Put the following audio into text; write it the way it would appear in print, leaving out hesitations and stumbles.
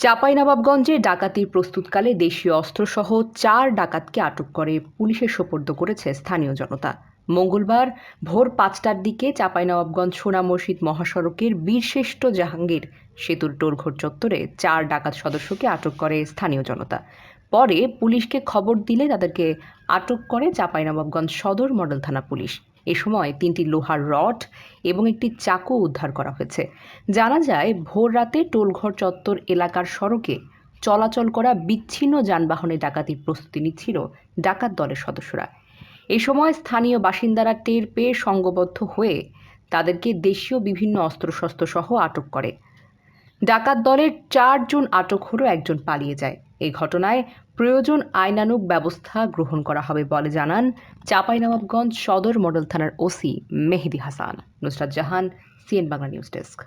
চাঁপাইনবাবগঞ্জে ডাকাতির প্রস্তুতকালে দেশীয় অস্ত্রসহ ৪ ডাকাতকে আটক করে পুলিশের সোপর্দ করেছে স্থানীয় জনতা। মঙ্গলবার ভোর ৫টার দিকে চাঁপাইনবাবগঞ্জ সোনা মসজিদ মহাসড়কের বীরশ্রেষ্ঠ জাহাঙ্গীর সেতুর টোলঘর চত্বরে ৪ ডাকাত সদস্যকে আটক করে স্থানীয় জনতা। পরে পুলিশকে খবর দিলে তাদেরকে আটক করে চাঁপাইনবাবগঞ্জ সদর মডেল থানা পুলিশ। এ সময় ৩টি লোহার রড এবং একটি চাকু উদ্ধার করা হয়েছে। জানা যায়, ভোর রাতে টোলঘর চত্বর এলাকার সড়কে চলাচল করা বিচ্ছিন্ন যানবাহনে ডাকাতির প্রস্তুতি নিচ্ছিল ডাকাত দলের সদস্যরা। এ সময় স্থানীয় বাসিন্দারা টের পেয়ে সংঘবদ্ধ হয়ে তাদেরকে দেশীয় বিভিন্ন অস্ত্রশস্ত্র সহ আটক করে। ডাকাত দলের ৪ জন আটক হলেও একজন পালিয়ে যায়। এই ঘটনায় প্রয়োজন আইনানুগ ব্যবস্থা গ্রহণ করা হবে বলে জানান চাঁপাইনবাবগঞ্জ সদর মডেল থানার OC Mehedi Hasan. Nusrat Jahan, CN Bangla news desk.